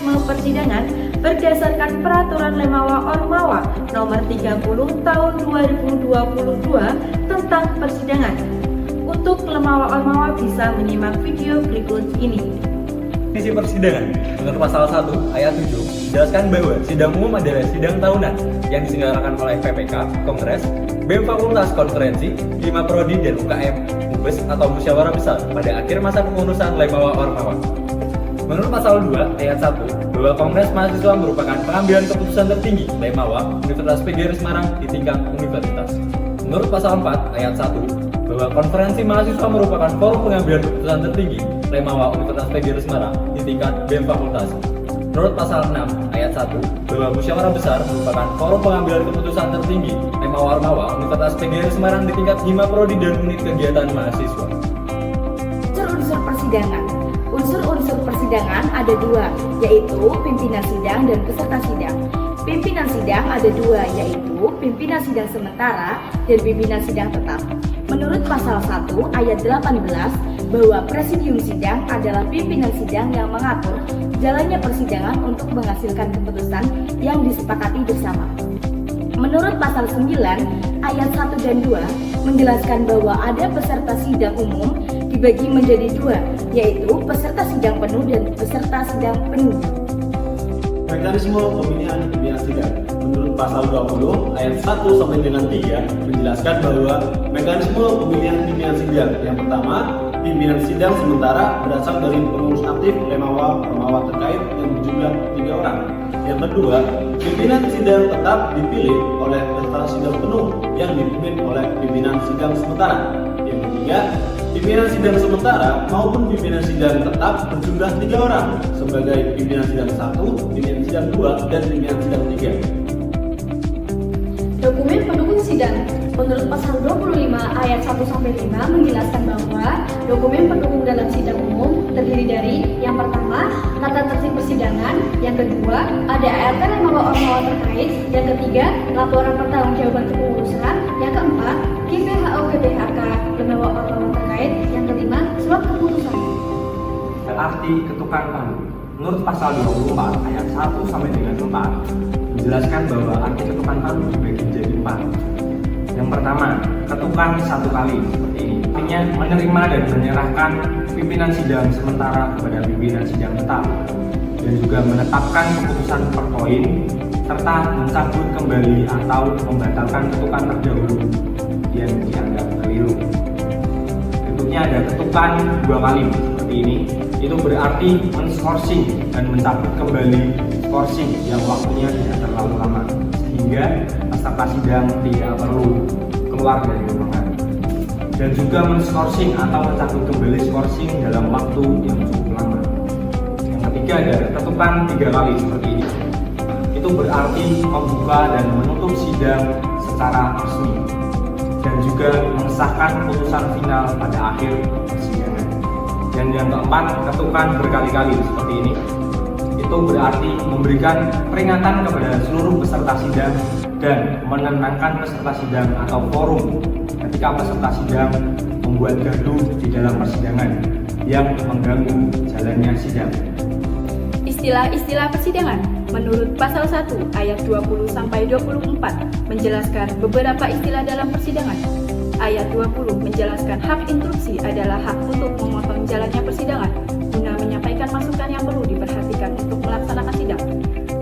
mekanisme persidangan berdasarkan Peraturan Lemawa-Ormawa Nomor 30 Tahun 2022 tentang persidangan. Untuk Lemawa-Ormawa bisa menyimak video berikut ini. Isi persidangan menurut pasal 1 ayat 7 menjelaskan bahwa sidang umum adalah sidang tahunan yang diselenggarakan oleh PPK, Kongres, BEM Fakultas Konferensi, 5 Prodi dan UKM, MUBES atau Musyawarah Besar pada akhir masa kepengurusan Lemawa-Ormawa. Menurut pasal 2 ayat 1 bahwa Kongres Mahasiswa merupakan pengambilan keputusan tertinggi Lemawa Universitas PGRI Semarang di tingkat universitas. Menurut pasal 4 ayat 1 bahwa Konferensi Mahasiswa merupakan forum pengambilan keputusan tertinggi Lemawa Universitas PGRI Semarang di tingkat BEM Fakultas. Menurut pasal 6 ayat 1 bahwa Musyawarah Besar merupakan forum pengambilan keputusan tertinggi Lemawa-Ormawa Universitas PGRI Semarang di tingkat 5 Prodi dan unit kegiatan mahasiswa. Unsur-unsur persidangan. Unsur-unsur persidangan ada dua, yaitu pimpinan sidang dan peserta sidang. Pimpinan sidang ada dua, yaitu pimpinan sidang sementara dan pimpinan sidang tetap. Menurut pasal 1 ayat 18 bahwa presidium sidang adalah pimpinan sidang yang mengatur jalannya persidangan untuk menghasilkan keputusan yang disepakati bersama. Menurut pasal 9 ayat 1 dan 2 menjelaskan bahwa ada peserta sidang umum dibagi menjadi dua, yaitu peserta sidang penuh dan peserta sidang penuh. Mekanisme pemilihan pimpinan sidang menurut pasal 20 ayat 1 sampai dengan 3 menjelaskan bahwa mekanisme pemilihan pimpinan sidang yang pertama, pimpinan sidang sementara berasal dari pengurus aktif Lemawa-Ormawa terkait yang berjumlah 3 orang. Yang kedua, pimpinan sidang tetap dipilih oleh peserta sidang penuh yang dipimpin oleh pimpinan sidang sementara. Yang ketiga, pimpinan sidang sementara maupun pimpinan sidang tetap berjumlah 3 orang sebagai pimpinan sidang 1, pimpinan sidang 2, dan pimpinan sidang 3. Dokumen pendukung sidang. Menurut pasal 25 ayat 1-5 menjelaskan bahwa dokumen pendukung dalam sidang umum terdiri dari yang pertama, tata tertib persidangan, yang kedua, ada ART Lemawa-Ormawa terkait, yang ketiga, laporan pertanggungjawaban kepengurusan, yang keempat, GPHO-GPHK Lemawa-Ormawa terkait, yang kelima, surat keputusan. Arti ketukan palu. Menurut pasal 24 ayat 1 sampai dengan 4 menjelaskan bahwa arti ketukan palu dibagi menjadi 4. Yang pertama, ketukan satu kali seperti ini. Artinya menerima dan menyerahkan pimpinan sidang sementara kepada pimpinan sidang tetap, dan juga menetapkan keputusan per poin serta mencabut kembali atau membatalkan ketukan terdahulu yang dianggap keliru. Bentuknya ada ketukan 2 kali seperti ini. Itu berarti men-sourcing dan mencabut kembali sourcing yang waktunya tidak terlalu lama, sehingga peserta sidang tidak perlu keluar dari ruangan. Dan juga men-sourcing atau mencabut kembali sourcing dalam waktu yang cukup lama. Yang ketiga ada ketukan 3 kali seperti ini. Itu berarti membuka dan menutup sidang secara resmi, dan juga mengesahkan putusan final pada akhir persidangan. Dan yang keempat, ketukan berkali-kali seperti ini. Itu berarti memberikan peringatan kepada seluruh peserta sidang dan menenangkan peserta sidang atau forum ketika peserta sidang membuat gaduh di dalam persidangan yang mengganggu jalannya sidang. Istilah-istilah persidangan menurut pasal 1 ayat 20-24 menjelaskan beberapa istilah dalam persidangan. Ayat 20 menjelaskan hak instruksi adalah hak untuk memotong jalannya persidangan guna menyampaikan masukan yang perlu diperhatikan untuk melaksanakan sidang.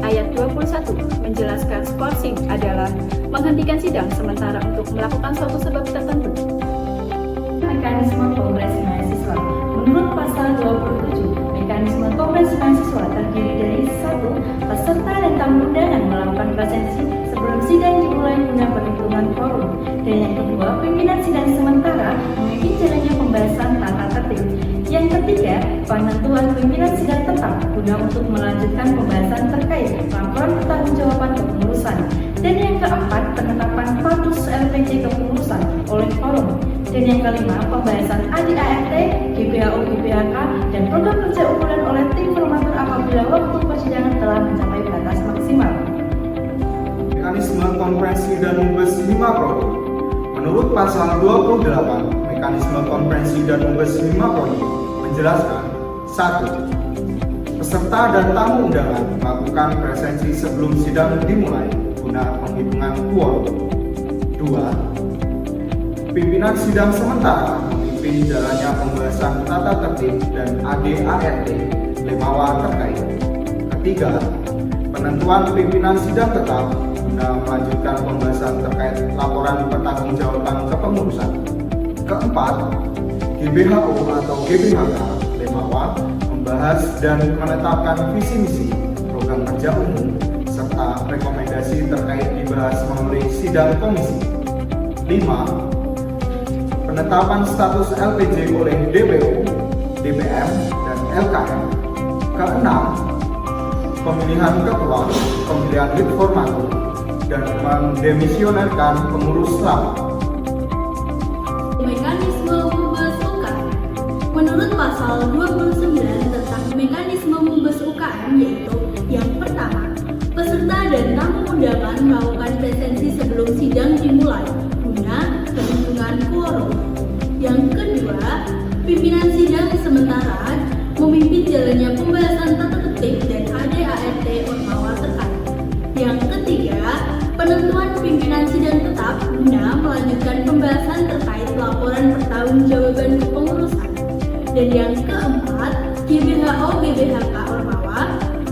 Ayat 21 menjelaskan skorsing adalah menghentikan sidang sementara untuk melakukan suatu sebab tertentu. Mekanisme kongres mahasiswa. Menurut pasal 27, mekanisme kongres mahasiswa terdiri dari 1. Peserta dan tamu undangan melakukan presensi sebelum sidang dimulai guna perhitungan forum, dan yang kedua, pimpinan sidang sementara memimpin jalannya pembahasan tata tertib. Yang ketiga, penentuan pimpinan sidang tetap guna untuk melanjutkan pembahasan terkait laporan pertanggungjawaban kepengurusan. Dan yang keempat, penetapan status LPC kepengurusan oleh forum. Dan yang kelima, pembahasan ADART, GPHO-GPHK, dan program kerja unggulan oleh tim formatur apabila waktu persidangan telah mencapai batas maksimal. Mekanisme konferensi dan MUBES 5 Prodi. Menurut pasal 28, mekanisme konferensi dan MUBES 5 Prodi menjelaskan 1. peserta dan tamu undangan melakukan presensi sebelum sidang dimulai guna penghitungan quorum. 2. Pimpinan sidang sementara memimpin jalannya pembahasan tata tertib dan ADART lemawa terkait. Ketiga, penentuan pimpinan sidang tetap guna melanjutkan pembahasan terkait laporan pertanggungjawaban kepengurusan. Keempat, GBHO atau GBHK lemawa membahas dan menetapkan visi misi program kerja umum serta rekomendasi terkait dibahas melalui sidang komisi. 5. Penetapan status LPJ oleh DPO, DPM, dan LKM. Keenam, pemilihan ketua, pemilihan lead formatur, dan mendemisionerkan pengurus lama. Mekanisme Mumbes UKM. Menurut pasal 29 tentang mekanisme Mumbes UKM, yaitu yang pertama, peserta dan tamu undangan melakukan presensi sebelum sidang dimulai guna penghitungan quorum. Yang kedua, pimpinan sidang sementara memimpin jalannya pembahasan tata tertib dan ADART ormawa terkait. Yang ketiga, penentuan pimpinan sidang tetap guna melanjutkan pembahasan terkait laporan pertanggungjawaban kepengurusan. Dan yang keempat, GBHO GBHK ormawa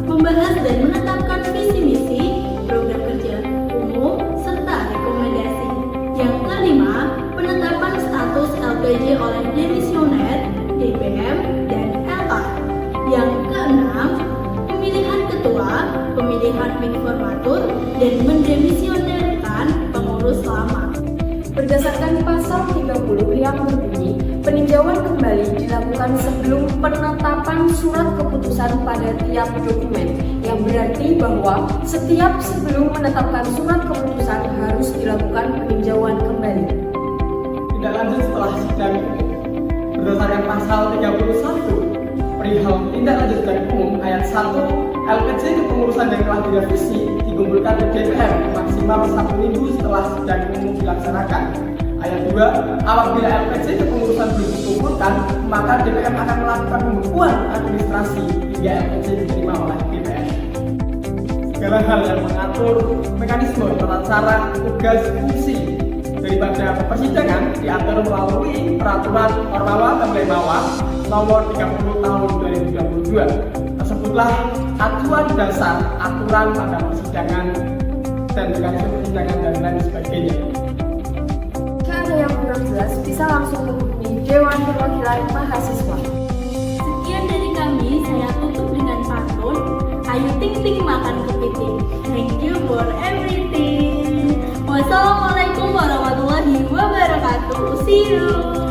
membahas dan menetapkan visi misi program kerja umum serta rekomendasi. Yang kelima, penetapan status LPJ oleh demisioner, DPM, dan LKM. Yang keenam, pemilihan ketua, pemilihan informatur, dan mendemisionerkan pengurus lama. Berdasarkan pasal 30 yang berbunyi, peninjauan kembali dilakukan sebelum penetapan surat keputusan pada tiap dokumen, yang berarti bahwa setiap sebelum menetapkan surat keputusan harus dilakukan peninjauan kembali. Tidak lanjut setelah sidang berdasarkan pasal 31 perihal tindak lanjut sidang umum ayat 1 LPJ kepengurusan yang telah direvisi dikumpulkan ke DPR maksimal 1 minggu setelah sidang umum dilaksanakan. Ayat 2, apabila LPJ kepengurusan belum dikumpulkan, maka DPR akan melakukan pembekuan administrasi hingga LPJ diterima oleh DPR. Segala hal yang mengatur mekanisme, tata cara, tugas, fungsi daripada persidangan diatur melalui peraturan Ormawa dan Lemawa nomor 30 tahun 2022. Tersebutlah acuan dasar aturan pada persidangan dan mekanisme persidangan dan lain sebagainya. Jika ada yang kurang jelas, bisa langsung menghubungi Dewan Perwakilan Mahasiswa. Sekian dari kami, saya tutup dengan pantun. Ayo ting ting makan kepiting. Thank you for everything. Wassalamualaikum warahmatullahi wabarakatuh. See you.